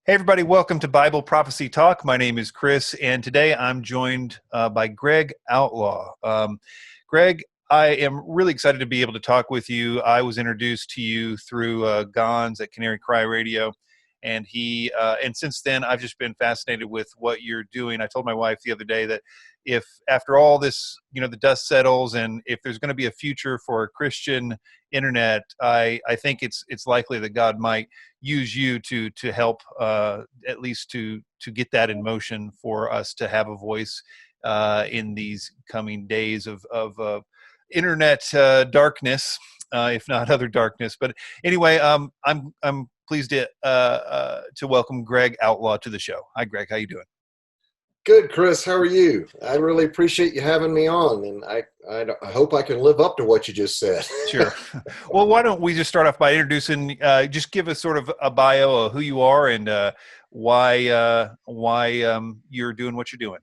Hey, everybody, welcome to Bible Prophecy Talk. My name is Chris, and today I'm joined by Greg Outlaw. Greg, I am really excited to be able to talk with you. I was introduced to you through Gons at Canary Cry Radio, and and since then I've just been fascinated with what you're doing. I told my wife the other day that if after all this, the dust settles, and if there's going to be a future for a Christian internet, I think it's likely that God might use you to help at least to get that in motion for us to have a voice in these coming days of internet darkness, if not other darkness. But anyway, I'm pleased to welcome Greg Outlaw to the show. Hi, Greg. How you doing? Good, Chris. How are you? I really appreciate you having me on, and I hope I can live up to what you just said. Sure. Well, why don't we just start off by introducing, just give us sort of a bio of who you are and why you're doing what you're doing.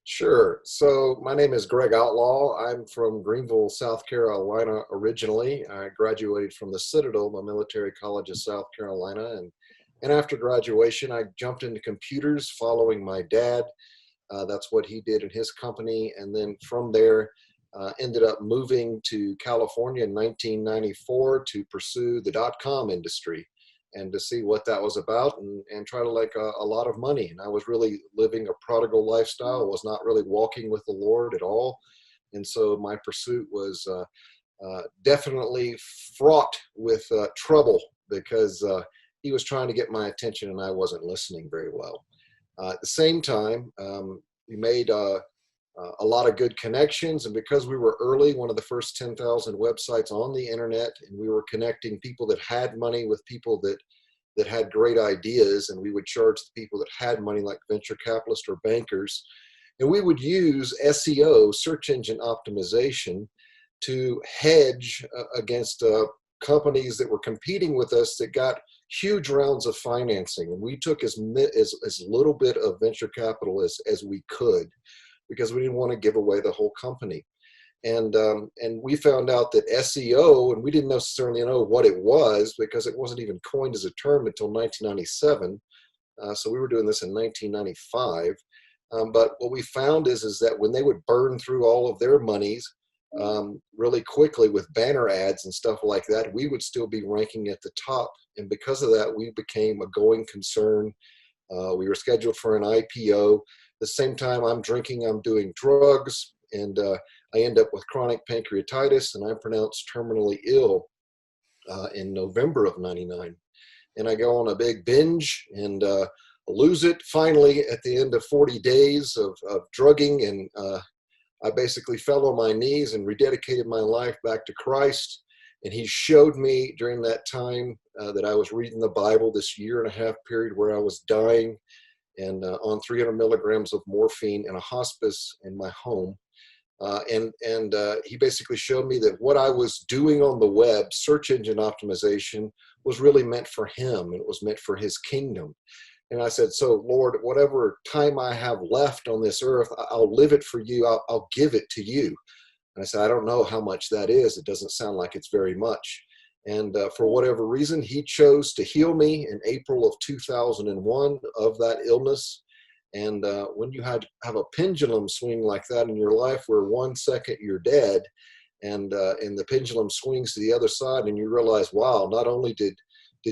Sure. So my name is Greg Outlaw. I'm from Greenville, South Carolina originally. I graduated from the Citadel, the military college of South Carolina, and after graduation, I jumped into computers following my dad. That's what he did in his company. And then from there, ended up moving to California in 1994 to pursue the dot-com industry and to see what that was about and try to make a lot of money. And I was really living a prodigal lifestyle. I was not really walking with the Lord at all. And so my pursuit was definitely fraught with trouble because he was trying to get my attention and I wasn't listening very well. At the same time, we made a lot of good connections, and because we were early, one of the first 10,000 websites on the internet, and we were connecting people that had money with people that had great ideas, and we would charge the people that had money like venture capitalists or bankers, and we would use SEO, search engine optimization, to hedge against companies that were competing with us that got huge rounds of financing, and we took as little bit of venture capital as we could because we didn't want to give away the whole company. And we found out that SEO, and we didn't necessarily know what it was because it wasn't even coined as a term until 1997. So we were doing this in 1995. But what we found is that when they would burn through all of their monies really quickly with banner ads and stuff like that, we would still be ranking at the top. And because of that, we became a going concern. We were scheduled for an IPO. The same time I'm drinking, I'm doing drugs, and I end up with chronic pancreatitis, and I'm pronounced terminally ill in November of '99. And I go on a big binge and lose it finally at the end of 40 days of drugging, and I basically fell on my knees and rededicated my life back to Christ. And he showed me during that time that I was reading the Bible, this 1.5 year period where I was dying and on 300 milligrams of morphine in a hospice in my home. And he basically showed me that what I was doing on the web, search engine optimization, was really meant for him, and it was meant for his kingdom. And I said, so Lord, whatever time I have left on this earth, I'll live it for you. I'll give it to you. And I said, I don't know how much that is. It doesn't sound like it's very much. And for whatever reason, he chose to heal me in April of 2001 of that illness. And when you have a pendulum swing like that in your life, where 1 second you're dead, and the pendulum swings to the other side, and you realize, wow, not only did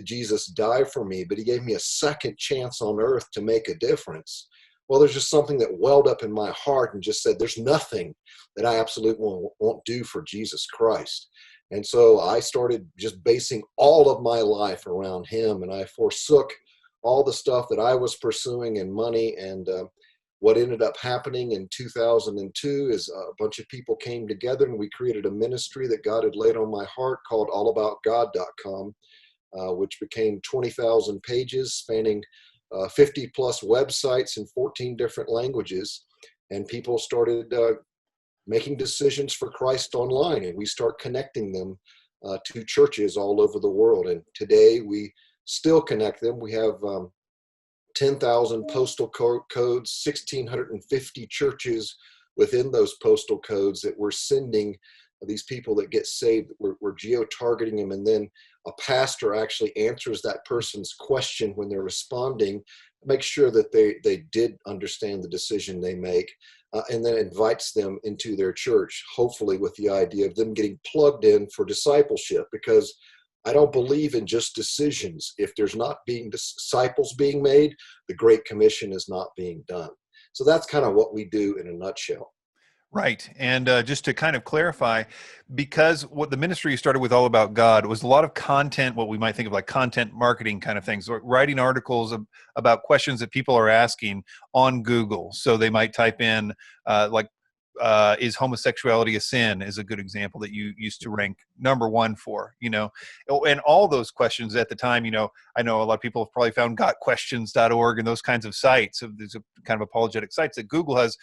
Jesus die for me, but he gave me a second chance on earth to make a difference. Well, there's just something that welled up in my heart and just said, there's nothing that I absolutely won't do for Jesus Christ. And so I started just basing all of my life around him, and I forsook all the stuff that I was pursuing and money. And what ended up happening in 2002 is a bunch of people came together, and we created a ministry that God had laid on my heart called allaboutgod.com, which became 20,000 pages spanning 50 plus websites in 14 different languages. And people started making decisions for Christ online, and we start connecting them to churches all over the world. And today we still connect them. We have 10,000 postal codes, 1,650 churches within those postal codes that we're sending these people that get saved, we're geo-targeting them, and then a pastor actually answers that person's question when they're responding, make sure that they did understand the decision they make, and then invites them into their church, hopefully with the idea of them getting plugged in for discipleship, because I don't believe in just decisions. If there's not being disciples being made, the Great Commission is not being done. So that's kind of what we do in a nutshell. Right. And just to kind of clarify, because what the ministry started with All About God was a lot of content, what we might think of like content marketing kind of things, or writing articles about questions that people are asking on Google. So they might type in is homosexuality a sin is a good example that you used to rank number one for, and all those questions at the time, I know a lot of people have probably found gotquestions.org and those kinds of sites. So there's a kind of apologetic sites that Google has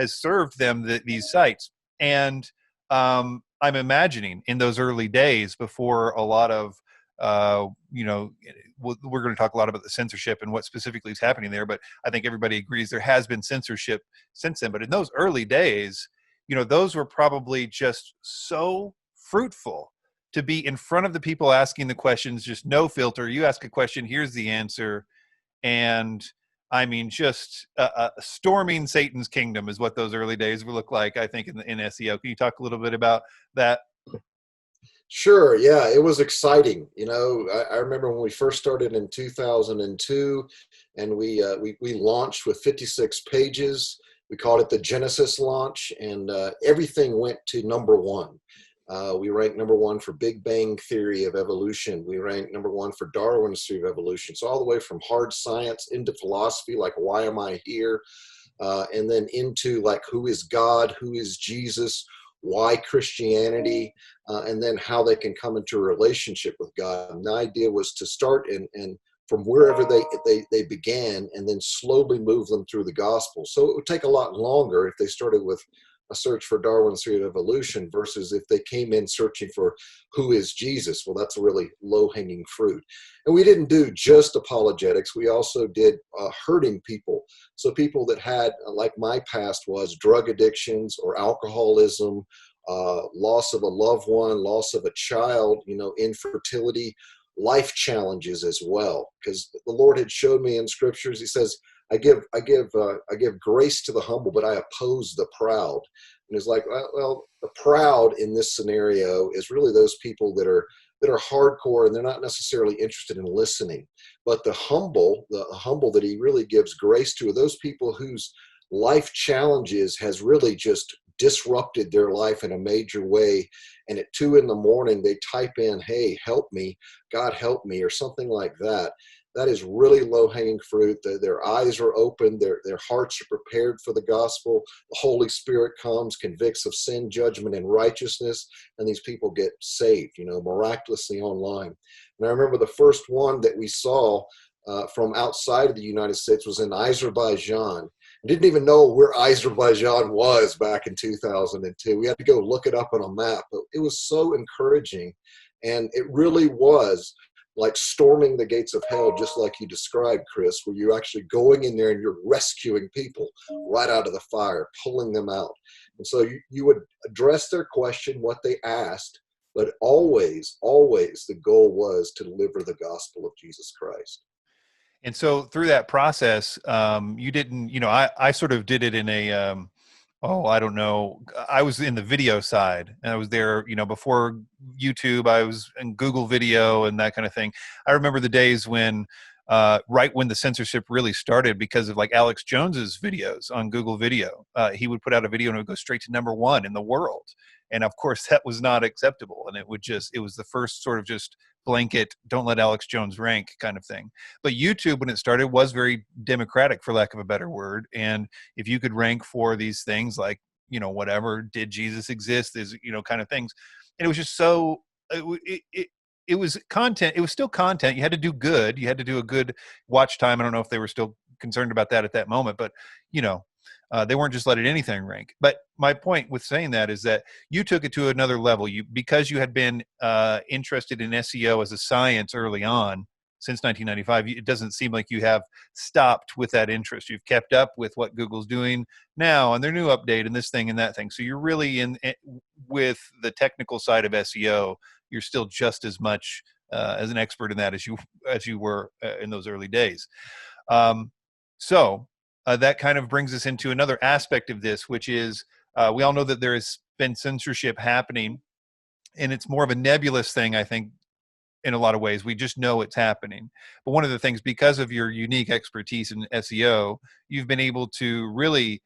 served them these sites. And I'm imagining in those early days before a lot of, we're going to talk a lot about the censorship and what specifically is happening there, but I think everybody agrees there has been censorship since then. But in those early days, those were probably just so fruitful to be in front of the people asking the questions, just no filter. You ask a question, here's the answer. And I mean, just storming Satan's kingdom is what those early days would look like, I think, in SEO. Can you talk a little bit about that? Sure. Yeah, it was exciting. I remember when we first started in 2002, and we launched with 56 pages. We called it the Genesis launch, and everything went to number one. We ranked number one for Big Bang Theory of evolution. We ranked number one for Darwin's theory of evolution. So all the way from hard science into philosophy, like why am I here? And then into like who is God, who is Jesus, why Christianity, and then how they can come into a relationship with God. And the idea was to start and from wherever they began, and then slowly move them through the gospel. So it would take a lot longer if they started with a search for Darwin's theory of evolution versus if they came in searching for who is Jesus. Well, that's a really low-hanging fruit. And we didn't do just apologetics. We also did hurting people. So people that had, like my past was, drug addictions or alcoholism, loss of a loved one, loss of a child, infertility, life challenges as well. Because the Lord had showed me in scriptures, he says, I give grace to the humble, but I oppose the proud. And it's like, well, the proud in this scenario is really those people that are hardcore, and they're not necessarily interested in listening. But the humble that he really gives grace to are those people whose life challenges has really just disrupted their life in a major way. And at 2 a.m, they type in, "Hey, help me, God help me," or something like that. That is really low-hanging fruit. Their eyes are open. Their hearts are prepared for the gospel. The Holy Spirit comes, convicts of sin, judgment, and righteousness, and these people get saved, miraculously online. And I remember the first one that we saw from outside of the United States was in Azerbaijan. I didn't even know where Azerbaijan was back in 2002. We had to go look it up on a map, but it was so encouraging. And it really was like storming the gates of hell, just like you described, Chris, where you're actually going in there and you're rescuing people right out of the fire, pulling them out. And so you would address their question, what they asked, but always the goal was to deliver the gospel of Jesus Christ. And so through that process, you didn't, I sort of did it in a, I don't know. I was in the video side, and I was there, before YouTube. I was in Google Video and that kind of thing. I remember the days when, right when the censorship really started, because of like Alex Jones's videos on Google Video, he would put out a video and it would go straight to number one in the world. And of course, that was not acceptable. And it was the first sort of just blanket, don't let Alex Jones rank kind of thing. But YouTube, when it started, was very democratic, for lack of a better word. And if you could rank for these things like, whatever, did Jesus exist, is, kind of things. And it was just so, it was content. It was still content. You had to do good. You had to do a good watch time. I don't know if they were still concerned about that at that moment, but, they weren't just letting anything rank. But my point with saying that is that you took it to another level. Because you had been interested in SEO as a science early on, since 1995. It doesn't seem like you have stopped with that interest. You've kept up with what Google's doing now and their new update and this thing and that thing. So you're really in with the technical side of SEO. You're still just as much as an expert in that as you were in those early days. So that kind of brings us into another aspect of this, which is we all know that there has been censorship happening, and it's more of a nebulous thing, I think, in a lot of ways. We just know it's happening. But one of the things, because of your unique expertise in SEO, you've been able to really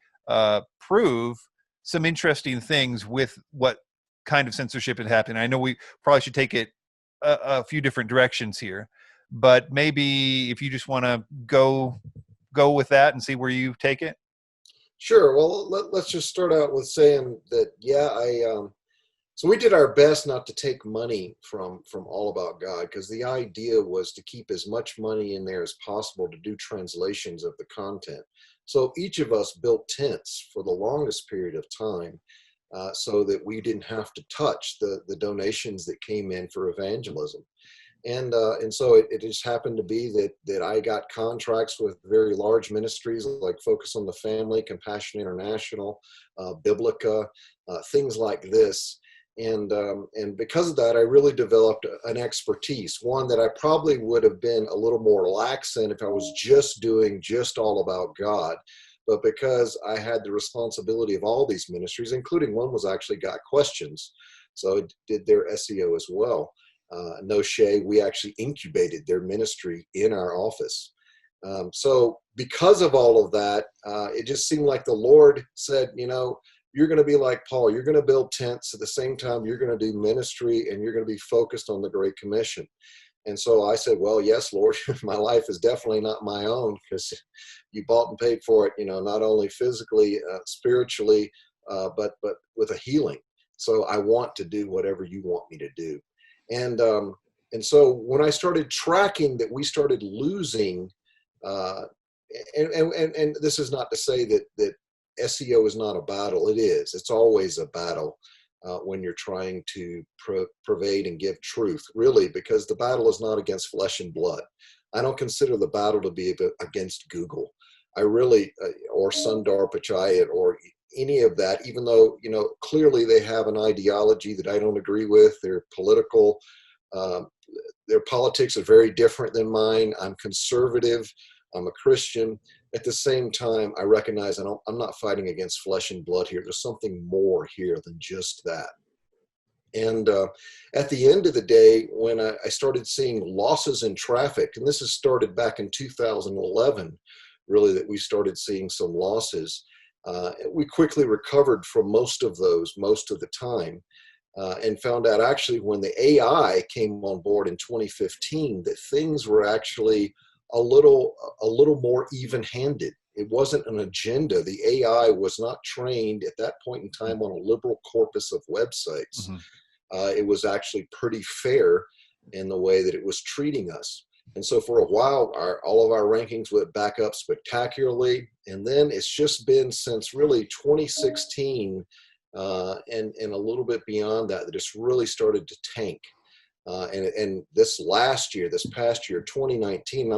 prove some interesting things with what kind of censorship had happened. I know we probably should take it a few different directions here, but maybe if you just want to go with that and see where you take it. Sure. Well, let's just start out with saying that, so we did our best not to take money from All About God, because the idea was to keep as much money in there as possible to do translations of the content. So each of us built tents for the longest period of time, so that we didn't have to touch the donations that came in for evangelism. And so it just happened to be that I got contracts with very large ministries like Focus on the Family, Compassion International, Biblica, things like this. And because of that, I really developed an expertise, one that I probably would have been a little more lax in if I was just doing just All About God. But because I had the responsibility of all these ministries, including one was actually Got Questions, so it did their SEO as well. No shade, we actually incubated their ministry in our office. So because of all of that, it just seemed like the Lord said, you're going to be like Paul. You're going to build tents. At the same time, you're going to do ministry, and you're going to be focused on the Great Commission. And so I said, well, yes, Lord, my life is definitely not my own, because you bought and paid for it, not only physically, spiritually, but with a healing. So I want to do whatever you want me to do. And so when I started tracking that we started losing, and this is not to say that SEO is not a battle. It is. It's always a battle when you're trying to pervade and give truth, really, because the battle is not against flesh and blood. I don't consider the battle to be against Google. I really, or Sundar Pichai, or any of that, even though, clearly they have an ideology that I don't agree with. They're political. Their politics are very different than mine. I'm conservative. I'm a Christian. At the same time, I recognize I'm not fighting against flesh and blood here. There's something more here than just that. And at the end of the day, when I started seeing losses in traffic, and this has started back in 2011, really, that we started seeing some losses. We quickly recovered from most of those, most of the time, and found out actually when the AI came on board in 2015 that things were actually a little more even-handed. It wasn't an agenda. The AI was not trained at that point in time on a liberal corpus of websites. Mm-hmm. It was actually pretty fair in the way that it was treating us. And so for a while, all of our rankings went back up spectacularly. And then it's just been since really 2016 and a little bit beyond that it's really started to tank. And this past year, 2019,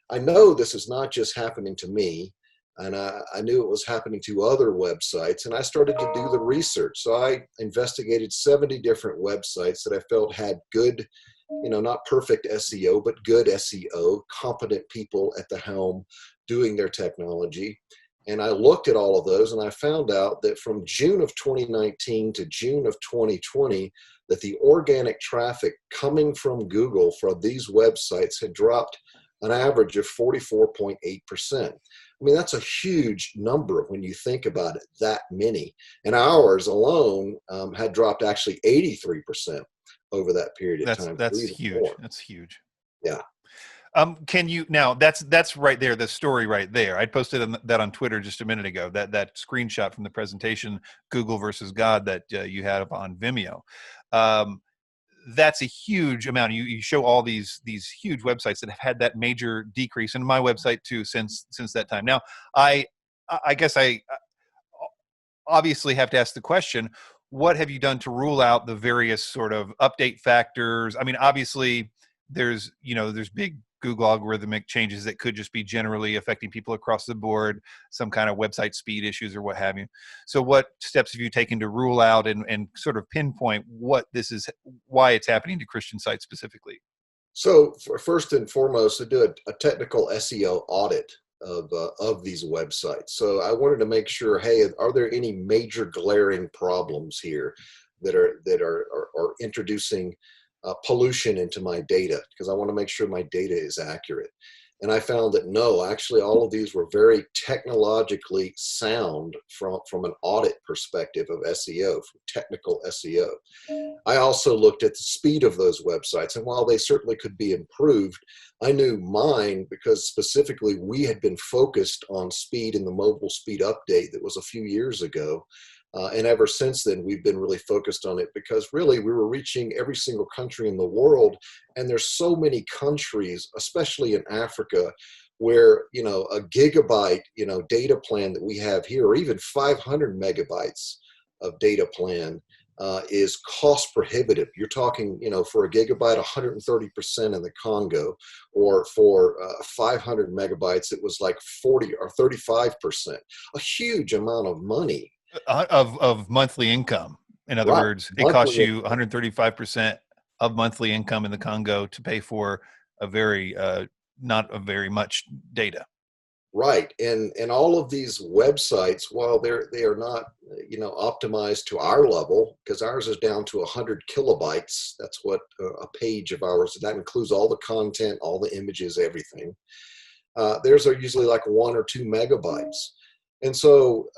I know this is not just happening to me. And I knew it was happening to other websites. And I started to do the research. So I investigated 70 different websites that I felt had good, not perfect SEO, but good SEO, competent people at the helm doing their technology. And I looked at all of those, and I found out that from June of 2019 to June of 2020, that the organic traffic coming from Google for these websites had dropped an average of 44.8%. I mean, that's a huge number when you think about it, that many. And ours alone had dropped actually 83% over that period of time. That's huge. More. That's huge. Yeah. Can you now? That's right there. The story right there. I posted that on Twitter just a minute ago. That screenshot from the presentation, Google versus God, that you had up on Vimeo. That's a huge amount. You show all these huge websites that have had that major decrease, and my website too since that time. Now, I guess I obviously have to ask the question: what have you done to rule out the various sort of update factors? I mean, obviously, there's big Google algorithmic changes that could just be generally affecting people across the board, some kind of website speed issues or what have you. So what steps have you taken to rule out and sort of pinpoint what this is, why it's happening to Christian sites specifically? So first and foremost, to do a technical SEO audit of these websites. So I wanted to make sure, hey, are there any major glaring problems here that are introducing pollution into my data? Because I want to make sure my data is accurate. And I found that no, actually, all of these were very technologically sound from an audit perspective of SEO, from technical SEO. I also looked at the speed of those websites, and while they certainly could be improved, I knew mine, because specifically we had been focused on speed in the mobile speed update that was a few years ago. And ever since then, we've been really focused on it, because really we were reaching every single country in the world. And there's so many countries, especially in Africa, where, a gigabyte, data plan that we have here, or even 500 megabytes of data plan, is cost prohibitive. You're talking, for a gigabyte, 130% in the Congo, or for 500 megabytes, it was like 40 or 35%, a huge amount of money. Of monthly income. In other Right. words, it costs Monthly. you 135% of monthly income in the Congo to pay for a very not a very much data. Right. And all of these websites, while they are not, optimized to our level, because ours is down to 100 kilobytes. That's what a page of ours, that includes all the content, all the images, everything. Theirs are usually like 1 or 2 megabytes. And so,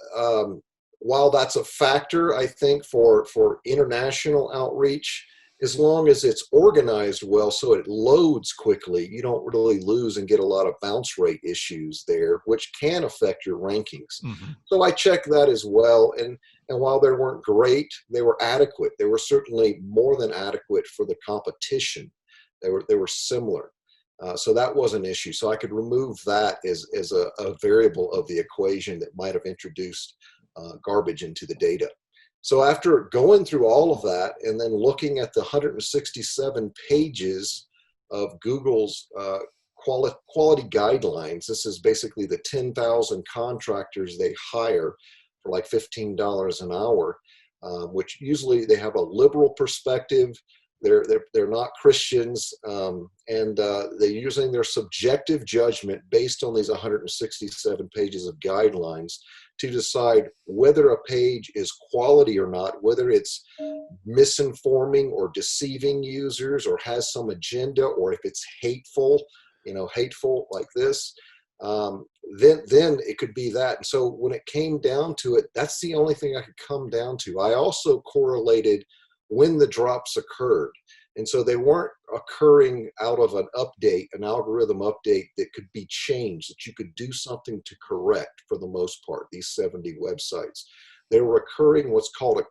while that's a factor, I think for international outreach, as long as it's organized well so it loads quickly, you don't really lose and get a lot of bounce rate issues there, which can affect your rankings. Mm-hmm. So I checked that as well. And while they weren't great, they were adequate. They were certainly more than adequate for the competition. They were similar. So that was an issue. So I could remove that as a variable of the equation that might have introduced garbage into the data. So after going through all of that and then looking at the 167 pages of Google's quality guidelines, this is basically the 10,000 contractors they hire for like $15 an hour, which usually they have a liberal perspective. They're not Christians, and they're using their subjective judgment based on these 167 pages of guidelines to decide whether a page is quality or not, whether it's misinforming or deceiving users or has some agenda, or if it's hateful, hateful like this. Then it could be that. And so when it came down to it, that's the only thing I could come down to. I also correlated when the drops occurred. And so they weren't occurring out of an update, an algorithm update that could be changed, that you could do something to correct for the most part, these 70 websites. They were occurring what's called a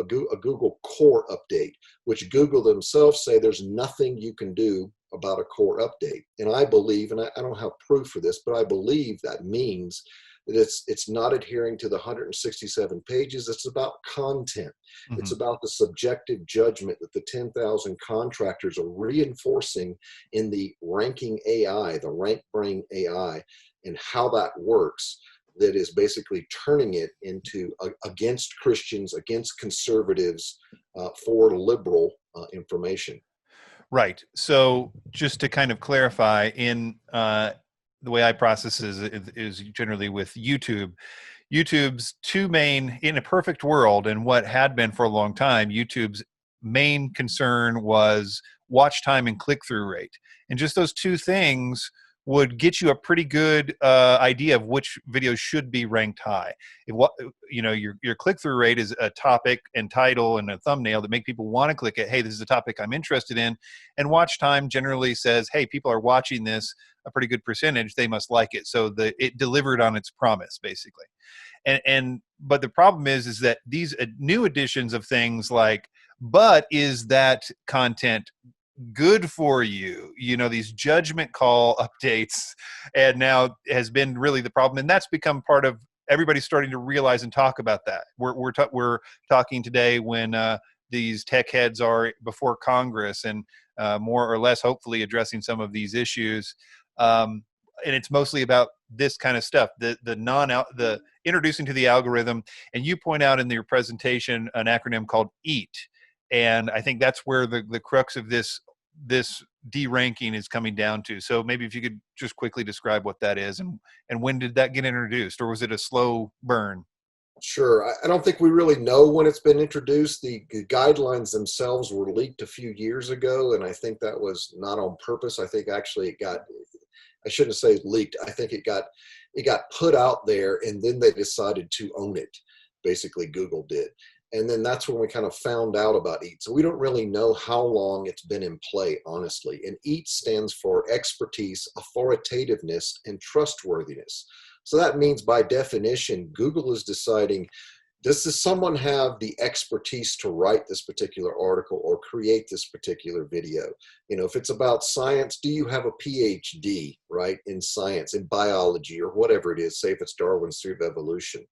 Google core update, which Google themselves say there's nothing you can do about a core update. And I believe, and I don't have proof for this, but I believe that means that it's not adhering to the 167 pages. It's about content. Mm-hmm. It's about the subjective judgment that the 10,000 contractors are reinforcing in the ranking AI, the rank brain AI, and how that works, that is basically turning it into against Christians, against conservatives, for liberal information. Right. So just to kind of clarify, in the way I process is generally with YouTube. YouTube's two main, in a perfect world, and what had been for a long time, YouTube's main concern was watch time and click-through rate. And just those two things would get you a pretty good idea of which videos should be ranked high. If what your click-through rate is a topic and title and a thumbnail that make people want to click it. Hey, this is a topic I'm interested in. And watch time generally says, hey, people are watching this a pretty good percentage. They must like it. So it delivered on its promise, basically. But the problem is that these new additions of things like, but is that content good for you, these judgment call updates, and now has been really the problem. And that's become part of everybody's starting to realize and talk about that. We're talking today when these tech heads are before Congress, and more or less, hopefully, addressing some of these issues. And it's mostly about this kind of stuff, the introducing to the algorithm. And you point out in your presentation an acronym called EAT, and I think that's where the crux of this deranking is coming down to. So maybe if you could just quickly describe what that is, and when did that get introduced, or was it a slow burn? Sure. I don't think we really know when it's been introduced. The guidelines themselves were leaked a few years ago, and I think that was not on purpose. I think actually I shouldn't say leaked. I think it got put out there, and then they decided to own it. Basically, Google did. And then that's when we kind of found out about EAT. So we don't really know how long it's been in play, honestly. And EAT stands for expertise, authoritativeness, and trustworthiness. So that means, by definition, Google is deciding, does someone have the expertise to write this particular article or create this particular video? If it's about science, do you have a PhD, right, in science, in biology, or whatever it is? Say if it's Darwin's theory of evolution,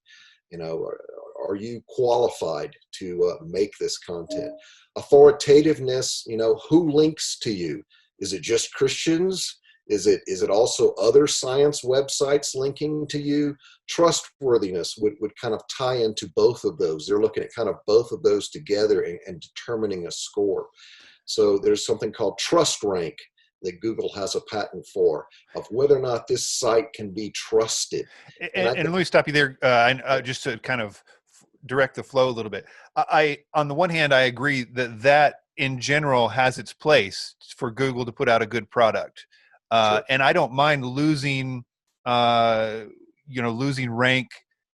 are you qualified to make this content? Authoritativeness, who links to you? Is it just Christians? Is it also other science websites linking to you? Trustworthiness would kind of tie into both of those. They're looking at kind of both of those together and determining a score. So there's something called Trust Rank that Google has a patent for, of whether or not this site can be trusted. And let me stop you there, just to kind of direct the flow a little bit. On the one hand, I agree that in general has its place for Google to put out a good product. Sure. And I don't mind losing rank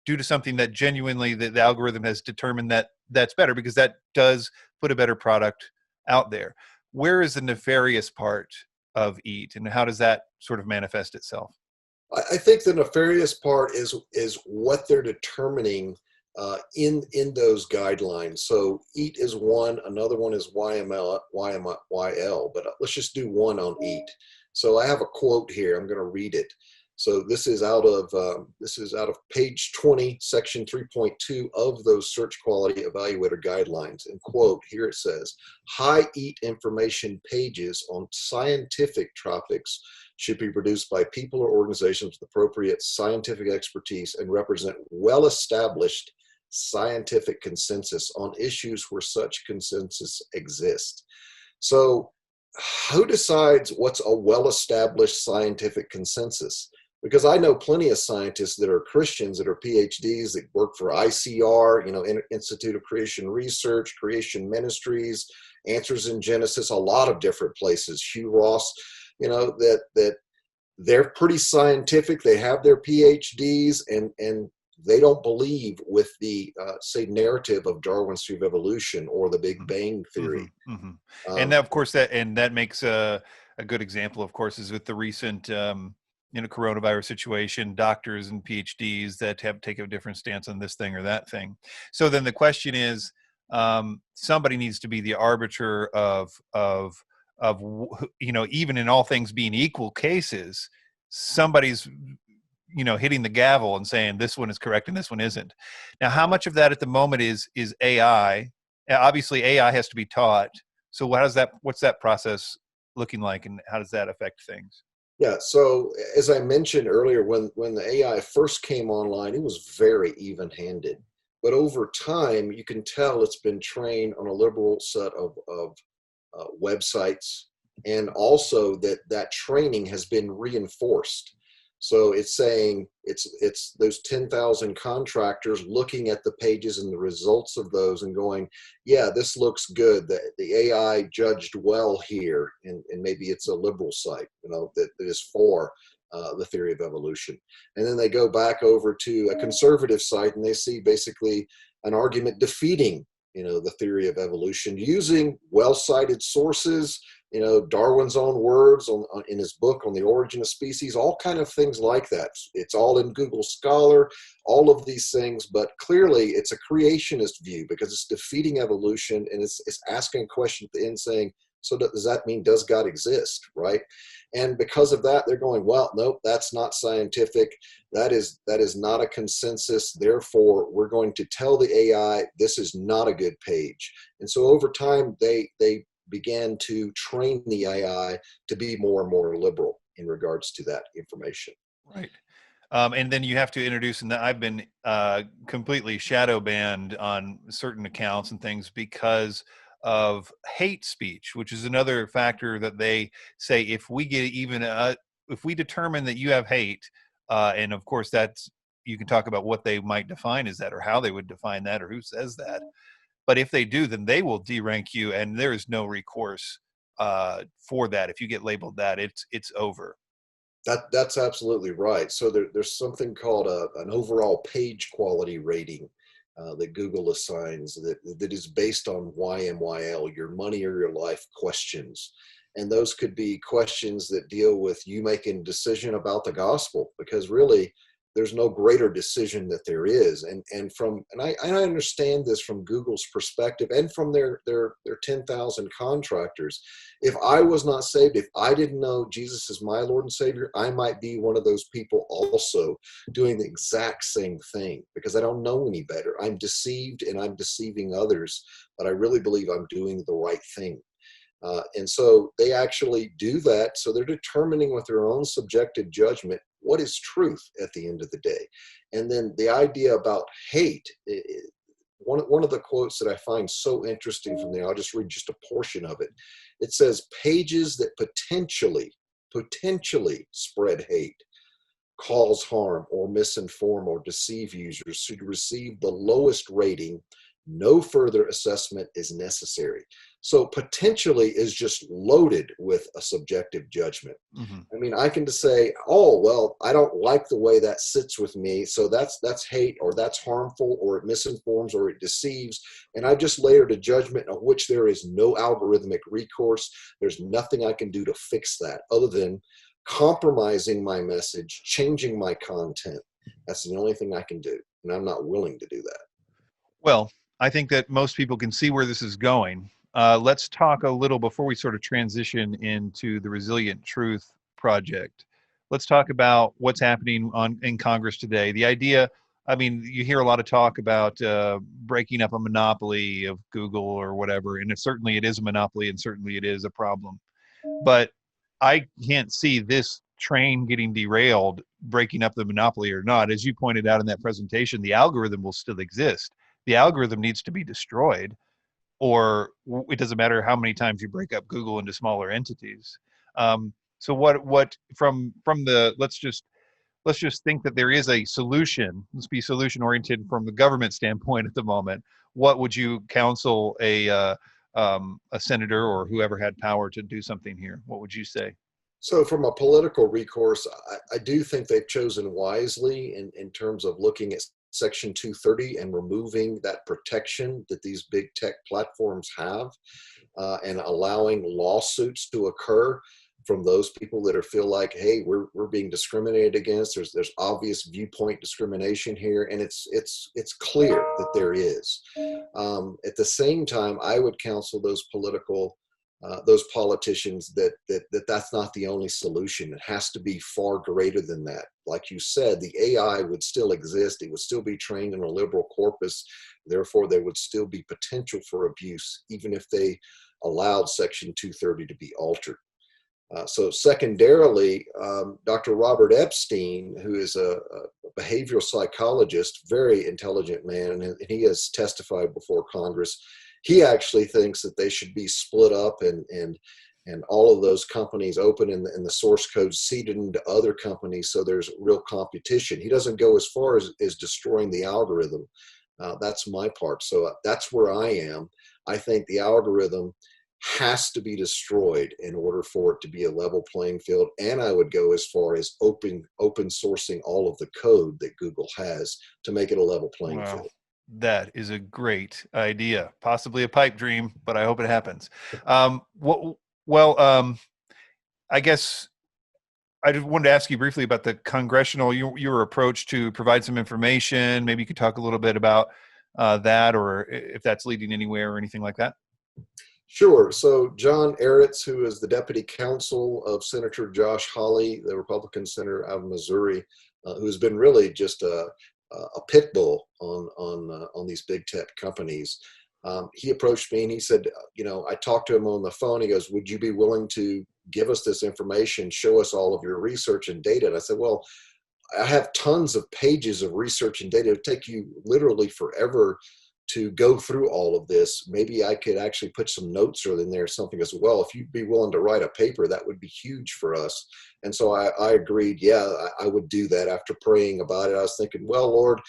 due to something that genuinely the algorithm has determined that's better, because that does put a better product out there. Where is the nefarious part of EAT, and how does that sort of manifest itself? I think the nefarious part is what they're determining in those guidelines. So EAT is one, another one is YML, but let's just do one on EAT. So I have a quote here. I'm going to read it. So this is out of page 20, section 3.2 of those search quality evaluator guidelines. And quote, here it says, high EAT information pages on scientific topics should be produced by people or organizations with appropriate scientific expertise and represent well-established scientific consensus on issues where such consensus exists. So who decides what's a well-established scientific consensus? Because I know plenty of scientists that are Christians, that are PhDs, that work for ICR, Institute of Creation Research, Creation Ministries, Answers in Genesis, a lot of different places, Hugh Ross, that they're pretty scientific. They have their PhDs, and they don't believe with the, say, narrative of Darwin's theory of evolution or the Big Bang theory. Mm-hmm. And that, of course, that makes a good example, of course, is with the recent coronavirus situation, doctors and PhDs that have taken a different stance on this thing or that thing. So then the question is, somebody needs to be the arbiter of even in all things being equal cases, somebody's hitting the gavel and saying this one is correct and this one isn't. Now, how much of that at the moment is AI? Obviously, AI has to be taught. So what's that process looking like, and how does that affect things? Yeah, so as I mentioned earlier, when the AI first came online, it was very even-handed. But over time, you can tell it's been trained on a liberal set of websites, and also that training has been reinforced. So it's saying it's those 10,000 contractors looking at the pages and the results of those and going, yeah, this looks good. The AI judged well here, and maybe it's a liberal site, that is for the theory of evolution. And then they go back over to a conservative site and they see basically an argument defeating, the theory of evolution using well-cited sources, Darwin's own words in his book on the origin of species, all kind of things like that. It's all in Google Scholar, all of these things, but clearly it's a creationist view because it's defeating evolution, and it's asking a question at the end saying, So does that mean, does God exist, right? And because of that, they're going, well, nope, that's not scientific. That is not a consensus. Therefore, we're going to tell the AI this is not a good page. And so over time, they began to train the AI to be more and more liberal in regards to that information. Right. And then you have to introduce, and I've been completely shadow banned on certain accounts and things because of hate speech, which is another factor that they say if we get even if we determine that you have hate, and of course that's, you can talk about what they might define as that or how they would define that or who says that. But if they do, then they will derank you, and there is no recourse for that. If you get labeled that, it's over. That's absolutely right. So there's something called an overall page quality rating that Google assigns that is based on YMYL, your money or your life questions. And those could be questions that deal with you making a decision about the gospel, because really there's no greater decision that there is. And I understand this from Google's perspective and from their 10,000 contractors. If I was not saved, if I didn't know Jesus is my Lord and Savior, I might be one of those people also doing the exact same thing because I don't know any better. I'm deceived and I'm deceiving others, but I really believe I'm doing the right thing. And so they actually do that. So they're determining with their own subjective judgment what is truth at the end of the day. And then the idea about hate, one of the quotes that I find so interesting from there, I'll just read just a portion of it. It says, pages that potentially spread hate, cause harm, or misinform or deceive users should receive the lowest rating. No further assessment is necessary. So potentially is just loaded with a subjective judgment. Mm-hmm. I mean, I can just say, oh, well, I don't like the way that sits with me. So that's hate, or that's harmful, or it misinforms, or it deceives. And I just layered a judgment of which there is no algorithmic recourse. There's nothing I can do to fix that other than compromising my message, changing my content. That's the only thing I can do. And I'm not willing to do that. Well, I think that most people can see where this is going. Let's talk a little before we sort of transition into the Resilient Truth Project. Let's talk about what's happening in Congress today. The idea, I mean, you hear a lot of talk about breaking up a monopoly of Google or whatever, and certainly it is a monopoly, and certainly it is a problem. But I can't see this train getting derailed, breaking up the monopoly or not. As you pointed out in that presentation, the algorithm will still exist. The algorithm needs to be destroyed, or it doesn't matter how many times you break up Google into smaller entities. So what from the let's just think that there is a solution. Let's be solution oriented from the government standpoint at the moment. What would you counsel a senator or whoever had power to do something here? What would you say? So from a political recourse, I do think they've chosen wisely in terms of looking at Section 230 and removing that protection that these big tech platforms have, and allowing lawsuits to occur from those people that feel like, hey, we're being discriminated against. There's obvious viewpoint discrimination here, and it's clear that there is. At the same time, I would counsel those politicians that's not the only solution. It has to be far greater than that. Like you said, the AI would still exist. It would still be trained in a liberal corpus. Therefore, there would still be potential for abuse, even if they allowed Section 230 to be altered. So secondarily, Dr. Robert Epstein, who is a behavioral psychologist, very intelligent man, and he has testified before Congress. He actually thinks that they should be split up and all of those companies open and the source code seeded into other companies so there's real competition. He doesn't go as far as destroying the algorithm. That's my part. So that's where I am. I think the algorithm has to be destroyed in order for it to be a level playing field. And I would go as far as open sourcing all of the code that Google has to make it a level playing Wow. field. That is a great idea, possibly a pipe dream, but I hope it happens. I guess I just wanted to ask you briefly about the congressional, your approach to provide some information. Maybe you could talk a little bit about that, or if that's leading anywhere or anything like that. Sure. So John Eretz, who is the deputy counsel of Senator Josh Hawley, the Republican senator out of Missouri, who's been really just a pit bull on these big tech companies. He approached me and he said, I talked to him on the phone. He goes, "Would you be willing to give us this information, show us all of your research and data?" And I said, "Well, I have tons of pages of research and data. It would take you literally forever to go through all of this. Maybe I could actually put some notes or in there, something as well. If you'd be willing to write a paper, that would be huge for us." And so I agreed, yeah, I would do that. After praying about it, I was thinking, well, Lord,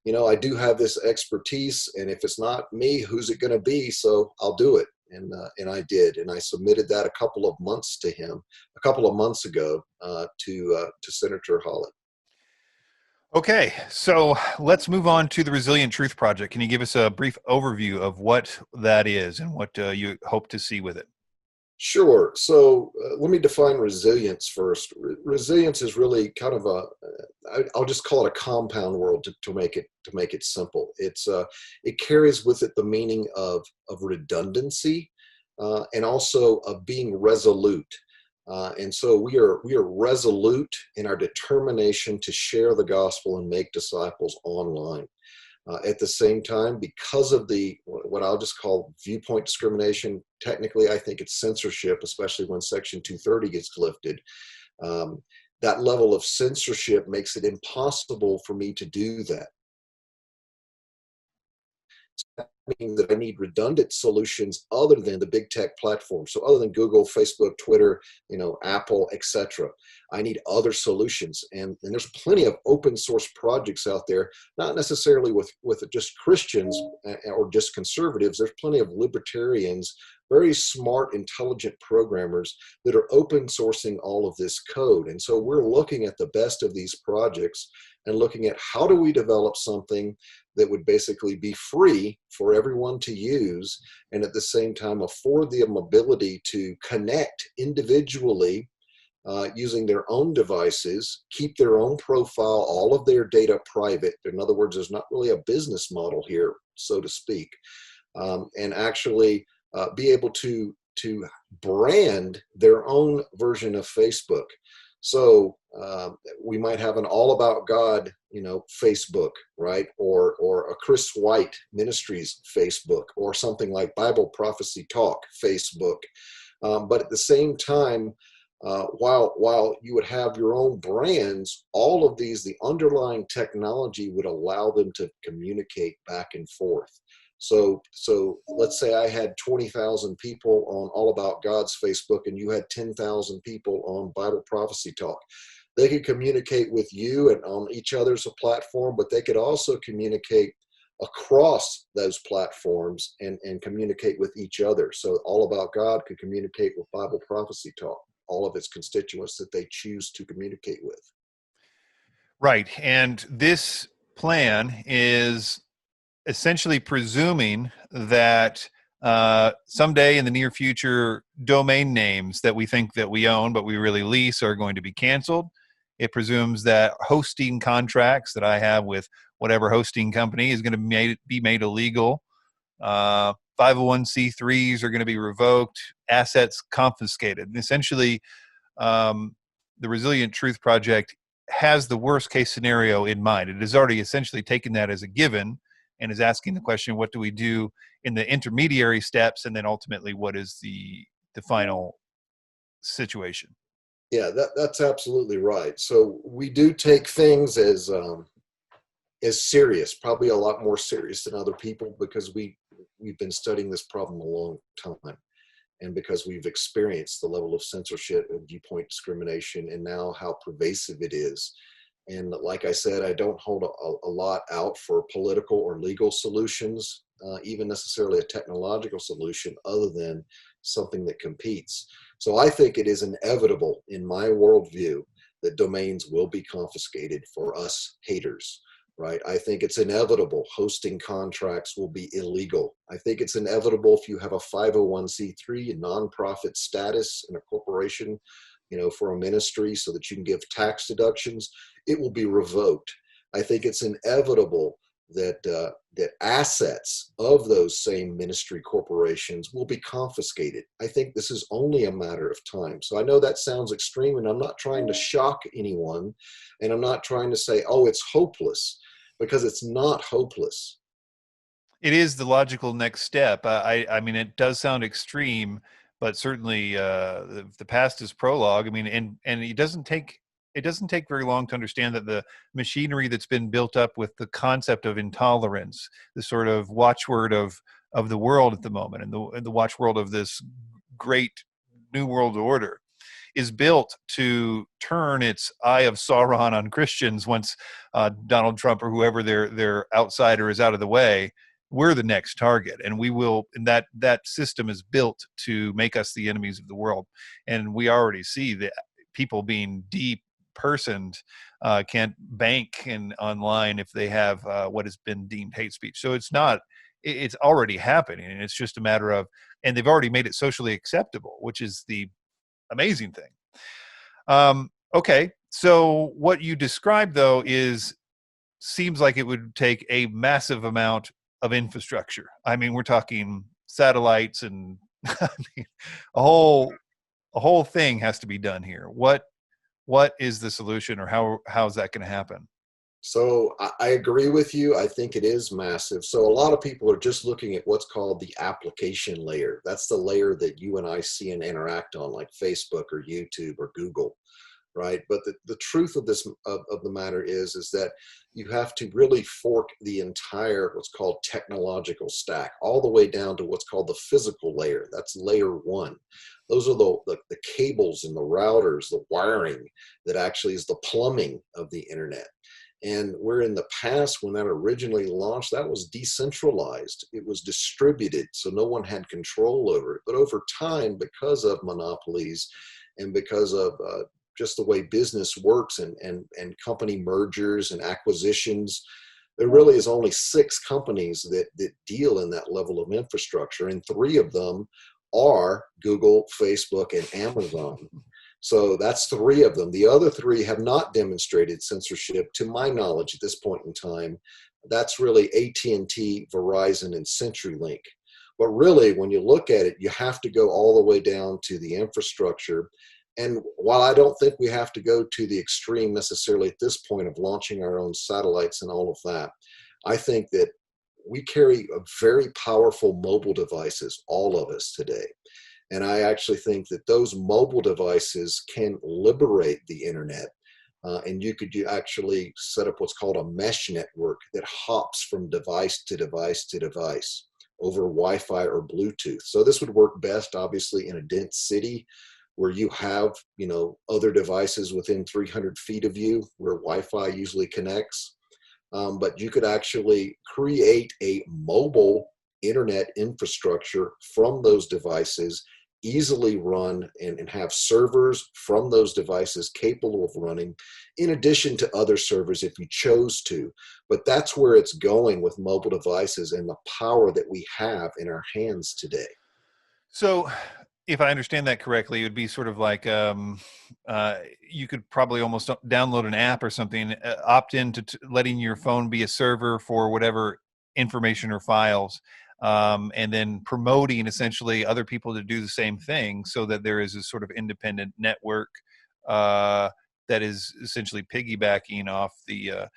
I do have this expertise, and if it's not me, who's it going to be? So I'll do it. And I did, and I submitted that a couple of months to him, a couple of months ago, to Senator Hawley. Okay, so let's move on to the Resilient Truth Project. Can you give us a brief overview of what that is and what you hope to see with it? Sure. So let me define resilience first. Resilience is really kind of I'll just call it a compound word to make it simple. It carries with it the meaning of redundancy, and also of being resolute. And so we are resolute in our determination to share the gospel and make disciples online. At the same time, because of the what I'll just call viewpoint discrimination, technically I think it's censorship, especially when Section 230 gets lifted. That level of censorship makes it impossible for me to do that. That means that I need redundant solutions other than the big tech platforms. So other than Google, Facebook, Twitter, Apple, etc. I need other solutions. And there's plenty of open source projects out there, not necessarily with just Christians or just conservatives. There's plenty of libertarians, very smart, intelligent programmers that are open sourcing all of this code. And so we're looking at the best of these projects and looking at how do we develop something that would basically be free for everyone to use, and at the same time afford them ability to connect individually using their own devices, keep their own profile, all of their data private. In other words, there's not really a business model here, so to speak, and actually be able to brand their own version of Facebook. So we might have an All About God, Facebook, right? Or a Chris White Ministries Facebook, or something like Bible Prophecy Talk Facebook. But at the same time, while you would have your own brands, all of these, the underlying technology would allow them to communicate back and forth. So let's say I had 20,000 people on All About God's Facebook, and you had 10,000 people on Bible Prophecy Talk. They could communicate with you and on each other's platform, but they could also communicate across those platforms and communicate with each other. So All About God could communicate with Bible Prophecy Talk, all of its constituents that they choose to communicate with. Right. And this plan is essentially presuming that someday in the near future, domain names that we think that we own but we really lease are going to be canceled. It presumes that hosting contracts that I have with whatever hosting company is going to be made illegal. 501c3s are going to be revoked, assets confiscated. And essentially, the Resilient Truth Project has the worst case scenario in mind. It has already essentially taken that as a given and is asking the question, what do we do in the intermediary steps? And then ultimately, what is the final situation? Yeah, that's absolutely right. So we do take things as serious, probably a lot more serious than other people, because we've been studying this problem a long time, and because we've experienced the level of censorship and viewpoint discrimination, and now how pervasive it is. And like I said, I don't hold a lot out for political or legal solutions, even necessarily a technological solution, other than something that competes. So I think it is inevitable in my worldview that domains will be confiscated for us haters, right? I think it's inevitable hosting contracts will be illegal. I think it's inevitable if you have a 501c3, a nonprofit status in a corporation, for a ministry so that you can give tax deductions, it will be revoked. I think it's inevitable that assets of those same ministry corporations will be confiscated. I think this is only a matter of time. So I know that sounds extreme, and I'm not trying to shock anyone, and I'm not trying to say, oh, it's hopeless, because it's not hopeless. It is the logical next step. I mean, it does sound extreme, but certainly the past is prologue. I mean, and it doesn't take very long to understand that the machinery that's been built up with the concept of intolerance, the sort of watchword of the world at the moment, and the watchword of this great new world order, is built to turn its eye of Sauron on Christians once Donald Trump or whoever their outsider is out of the way. We're the next target, and we will. And that system is built to make us the enemies of the world. And we already see that people being depersoned can't bank online if they have what has been deemed hate speech. So it's not. It's already happening, and it's just a matter of. And they've already made it socially acceptable, which is the amazing thing. Okay, so what you described though seems like it would take a massive amount of infrastructure. I mean, we're talking satellites and I mean, a whole thing has to be done here. What is the solution, or how's that going to happen? So I agree with you. I think it is massive. So a lot of people are just looking at what's called the application layer. That's the layer that you and I see and interact on, like Facebook or YouTube or Google, right? But the truth of this of the matter is that you have to really fork the entire what's called technological stack all the way down to what's called the physical layer. That's layer one. Those are the cables and the routers, the wiring that actually is the plumbing of the internet. And where in the past, when that originally launched, that was decentralized. It was distributed, so no one had control over it. But over time, because of monopolies and because of just the way business works and company mergers and acquisitions, there really is only 6 companies that deal in that level of infrastructure, and 3 of them are Google, Facebook, and Amazon. So that's 3 of them. The other 3 have not demonstrated censorship, to my knowledge, at this point in time. That's really AT&T, Verizon, and CenturyLink. But really, when you look at it, you have to go all the way down to the infrastructure. And while I don't think we have to go to the extreme necessarily at this point of launching our own satellites and all of that, I think that we carry a very powerful mobile devices, all of us today. And I actually think that those mobile devices can liberate the internet. And you could actually set up what's called a mesh network that hops from device to device to device over Wi-Fi or Bluetooth. So this would work best, obviously, in a dense city where you have, other devices within 300 feet of you where Wi-Fi usually connects. But you could actually create a mobile internet infrastructure from those devices, easily run and have servers from those devices capable of running, in addition to other servers if you chose to. But that's where it's going with mobile devices and the power that we have in our hands today. So, if I understand that correctly, it would be sort of like you could probably almost download an app or something, opt into letting your phone be a server for whatever information or files, and then promoting essentially other people to do the same thing, so that there is a sort of independent network that is essentially piggybacking off the.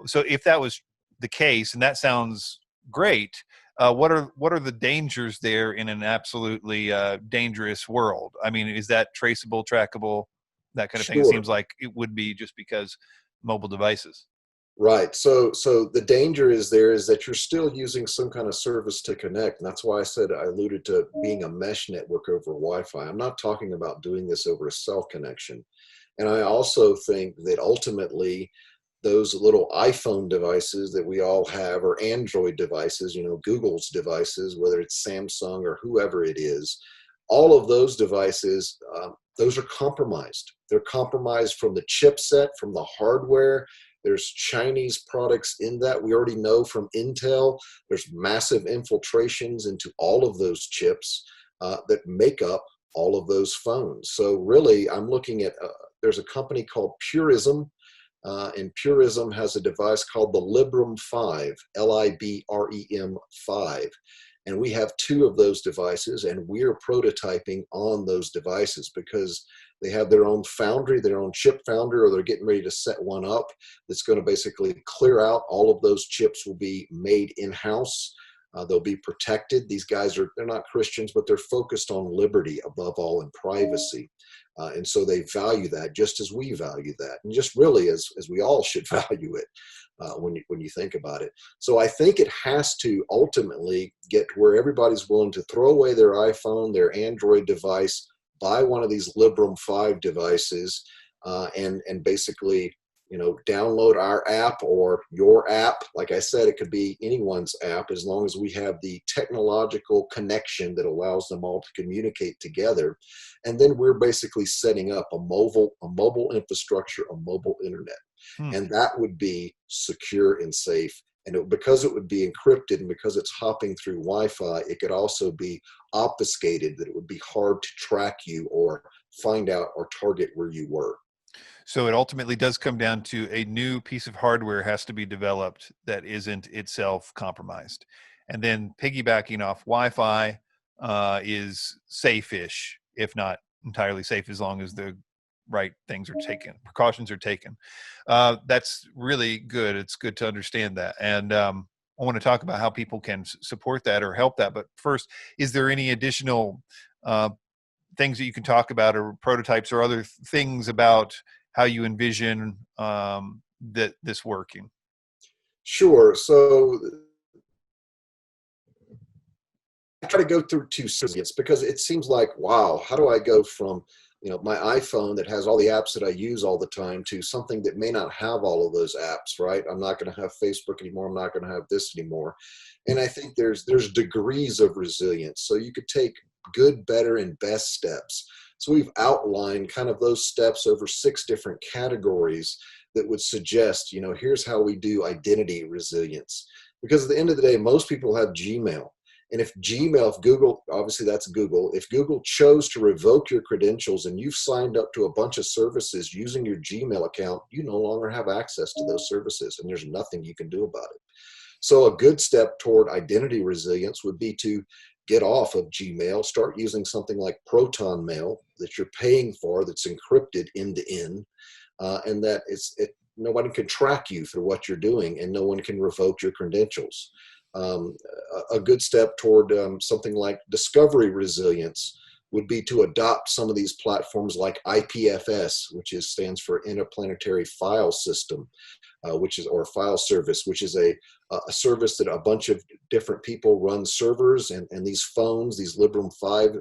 So, if that was the case, and that sounds great. What are the dangers there in an absolutely dangerous world? I mean, is that traceable, trackable, that kind of thing? It Sure. seems like it would be, just because mobile devices. Right. So the danger is that you're still using some kind of service to connect. And that's why I alluded to being a mesh network over Wi-Fi. I'm not talking about doing this over a cell connection. And I also think that ultimately those little iPhone devices that we all have, or Android devices, Google's devices, whether it's Samsung or whoever it is, all of those devices, those are compromised. They're compromised from the chipset, from the hardware. There's Chinese products in that. We already know from Intel, there's massive infiltrations into all of those chips that make up all of those phones. So really, I'm looking at, there's a company called Purism. and Purism has a device called the Librem 5, Librem 5. And we have two of those devices, and we're prototyping on those devices because they have their own foundry, their own chip foundry, or they're getting ready to set one up that's going to basically clear out. All of those chips will be made in-house. They'll be protected. These guys they're not Christians, but they're focused on liberty above all and privacy. And so they value that just as we value that, and just really as we all should value it when you think about it. So I think it has to ultimately get to where everybody's willing to throw away their iPhone, their Android device, buy one of these Librem 5 devices, and basically, download our app or your app. Like I said, it could be anyone's app as long as we have the technological connection that allows them all to communicate together. And then we're basically setting up a mobile infrastructure, a mobile internet. And that would be secure and safe. And because it would be encrypted and because it's hopping through Wi-Fi, it could also be obfuscated, that it would be hard to track you or find out or target where you were. So it ultimately does come down to a new piece of hardware has to be developed that isn't itself compromised. And then piggybacking off Wi-Fi is safe-ish, if not entirely safe, as long as the right things are taken, precautions are taken. That's really good. It's good to understand that. And I want to talk about how people can support that or help that. But first, is there any additional things that you can talk about, or prototypes or other things about how you envision that this working? Sure. So I try to go through two series because it seems like, wow, how do I go from my iPhone that has all the apps that I use all the time to something that may not have all of those apps, right? I'm not going to have Facebook anymore. I'm not going to have this anymore. And I think there's degrees of resilience. So you could take good, better, and best steps. So we've outlined kind of those steps over 6 different categories that would suggest, here's how we do identity resilience. Because at the end of the day, most people have Gmail. And if Google, obviously that's Google, if Google chose to revoke your credentials and you've signed up to a bunch of services using your Gmail account, you no longer have access to those services, and there's nothing you can do about it. So a good step toward identity resilience would be to get off of Gmail, start using something like Proton Mail that you're paying for, that's encrypted end to end, and that no one can track you for what you're doing, and no one can revoke your credentials. A good step toward something like discovery resilience would be to adopt some of these platforms like IPFS, which stands for Interplanetary File System, or file service, which is a service that a bunch of different people run servers, and these phones, these Librem 5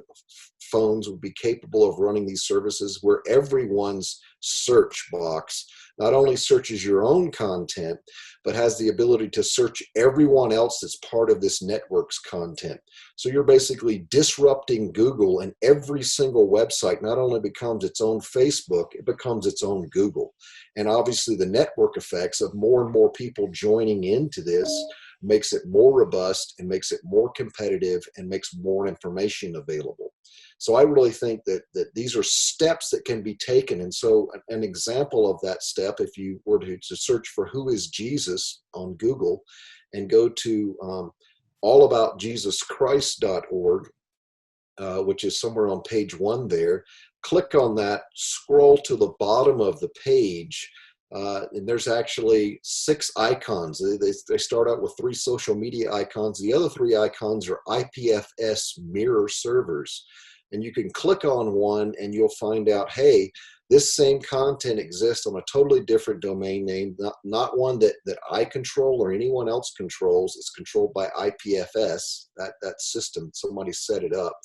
phones, would be capable of running these services where everyone's search box not only searches your own content, but has the ability to search everyone else that's part of this network's content. So you're basically disrupting Google, and every single website not only becomes its own Facebook, it becomes its own Google. And obviously the network effects of more and more people joining into this makes it more robust and makes it more competitive and makes more information available. So I really think that these are steps that can be taken. And so an example of that step, if you were to search for who is Jesus on Google and go to allaboutjesuschrist.org, which is somewhere on page 1 there, click on that, scroll to the bottom of the page, and there's actually 6 icons. They start out with 3 social media icons. The other 3 icons are IPFS mirror servers. And you can click on one and you'll find out, hey, this same content exists on a totally different domain name, not one that I control or anyone else controls. It's controlled by IPFS, that system. Somebody set it up.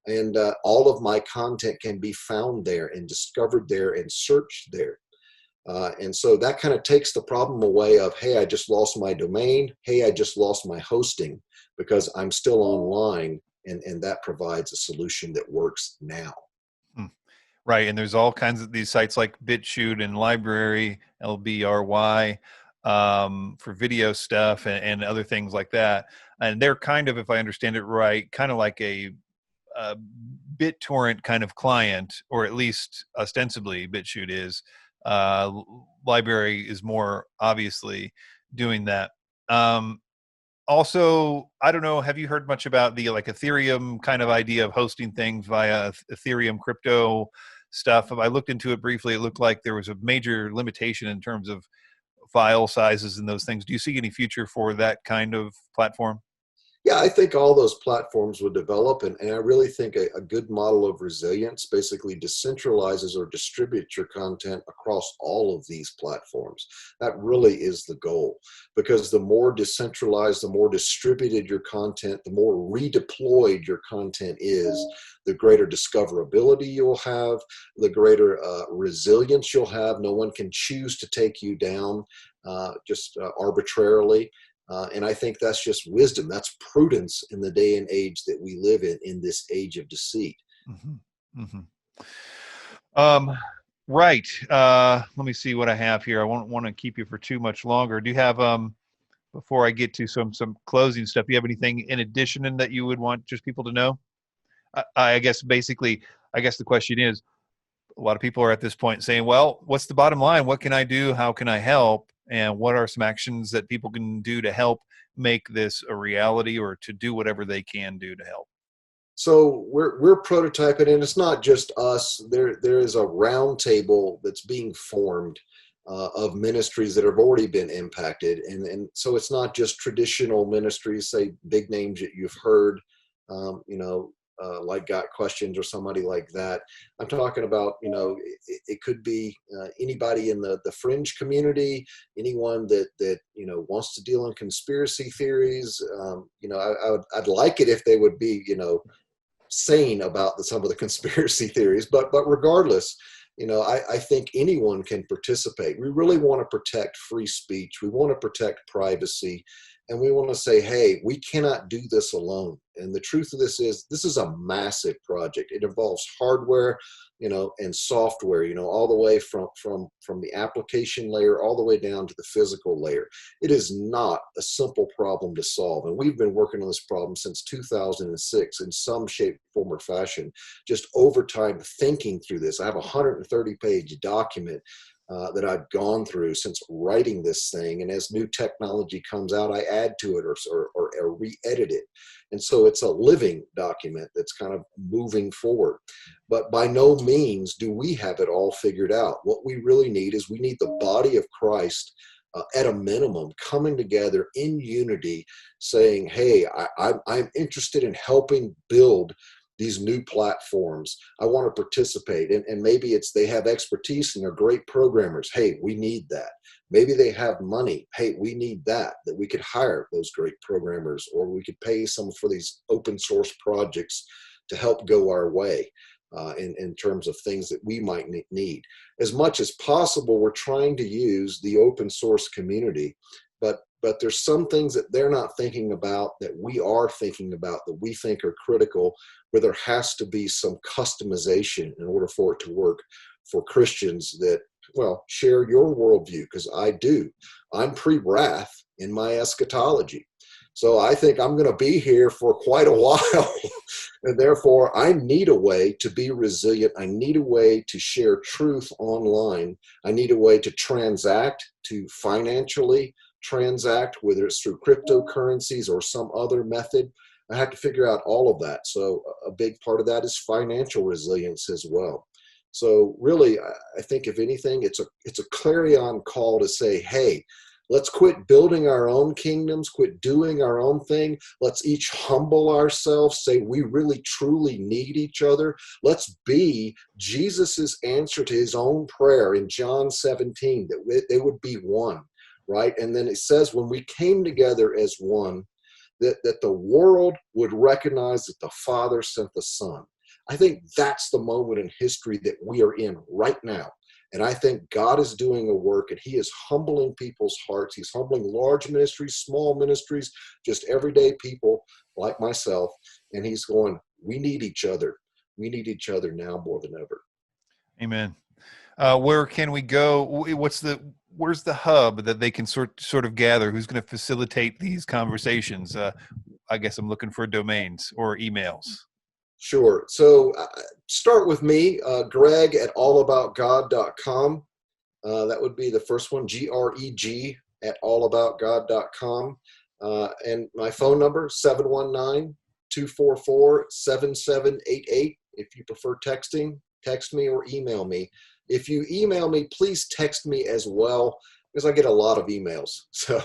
And all of my content can be found there and discovered there and searched there. And so that kind of takes the problem away of, hey, I just lost my domain. Hey, I just lost my hosting, because I'm still online. And that provides a solution that works now. Right. And there's all kinds of these sites like BitChute and Library, LBRY, for video stuff and other things like that. And they're kind of, if I understand it right, kind of like a BitTorrent kind of client, or at least ostensibly BitChute is, Library is more obviously doing that. Um, Also, I don't know, have you heard much about the like Ethereum kind of idea of hosting things via Ethereum crypto stuff? If I looked into it briefly, it looked like there was a major limitation in terms of file sizes and those things. Do you see any future for that kind of platform? Yeah, I think all those platforms would develop, and I really think a good model of resilience basically decentralizes or distributes your content across all of these platforms. That really is the goal, because the more decentralized, the more distributed your content, the more redeployed your content is, the greater discoverability you'll have, the greater resilience you'll have. No one can choose to take you down just arbitrarily. And I think that's just wisdom. That's prudence in the day and age that we live in this age of deceit. Hmm. Hmm. Um, right. Let me see what I have here. I won't want to keep you for too much longer. Do you have before I get to some closing stuff, do you have anything in addition in that you would want just people to know? I guess basically, I guess the question is, a lot of people are at this point saying, well, what's the bottom line? What can I do? How can I help? And what are some actions that people can do to help make this a reality or to do whatever they can do to help? So we're prototyping, and it's not just us. There is a round table that's being formed of ministries that have already been impacted, and so it's not just traditional ministries, say big names that you've heard, you know, like Got Questions or somebody like that. I'm talking about, you know, it could be anybody in the fringe community, anyone that you know wants to deal in conspiracy theories. You know, I'd like it if they would be, you know, sane about some of the conspiracy theories, but regardless, you know, I think anyone can participate. We really want to protect free speech. We want to protect privacy. And we want to say, hey, we cannot do this alone. And the truth of this is a massive project. It involves hardware, you know, and software, you know, all the way from the application layer all the way down to the physical layer. It is not a simple problem to solve. And we've been working on this problem since 2006 in some shape, form, or fashion, just over time thinking through this. I have a 130-page document that I've gone through since writing this thing. And as new technology comes out, I add to it or re-edit it. And so it's a living document that's kind of moving forward. But by no means do we have it all figured out. What we really need is we need the body of Christ at a minimum coming together in unity saying, hey, I'm interested in helping build these new platforms. I want to participate. And maybe it's they have expertise and they're great programmers. Hey, we need that. Maybe they have money. Hey, we need that we could hire those great programmers, or we could pay some for these open source projects to help go our way in terms of things that we might need. As much as possible, we're trying to use the open source community, but there's some things that they're not thinking about that we are thinking about that we think are critical, where there has to be some customization in order for it to work for Christians that, well, share your worldview, because I do. I'm pre-wrath in my eschatology. So I think I'm going to be here for quite a while. And therefore, I need a way to be resilient. I need a way to share truth online. I need a way to transact, to financially transact, whether it's through cryptocurrencies or some other method. I have to figure out all of that. So a big part of that is financial resilience as well. So really, I think if anything, it's a clarion call to say, hey, let's quit building our own kingdoms, quit doing our own thing. Let's each humble ourselves, say we really truly need each other. Let's be Jesus's answer to his own prayer in John 17, that they would be one, right? And then it says, when we came together as one, that the world would recognize that the Father sent the Son. I think that's the moment in history that we are in right now. And I think God is doing a work, and he is humbling people's hearts. He's humbling large ministries, small ministries, just everyday people like myself. And he's going, we need each other. We need each other now more than ever. Amen. Where can we go? Where's the hub that they can sort of gather? Who's going to facilitate these conversations? I guess I'm looking for domains or emails. Sure. So start with me, Greg at allaboutgod.com. That would be the first one, GREG at allaboutgod.com. And my phone number, 719-244-7788. If you prefer texting, text me or email me. If you email me, please text me as well, because I get a lot of emails. So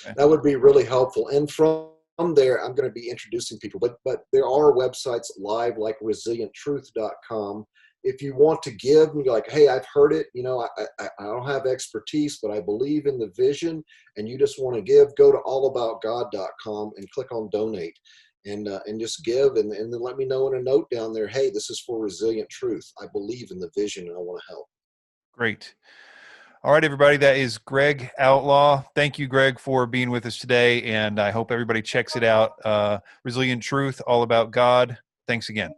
Okay. that would be really helpful. And from there, I'm going to be introducing people. But there are websites live like resilienttruth.com. If you want to give and you're like, hey, I've heard it, I don't have expertise, but I believe in the vision, and you just want to give, go to allaboutgod.com and click on donate, and just give, and then let me know in a note down there, hey, this is for Resilient Truth. I believe in the vision and I want to help. Great. All right, everybody. That is Greg Outlaw. Thank you, Greg, for being with us today. And I hope everybody checks it out. Resilient Truth, all about God. Thanks again.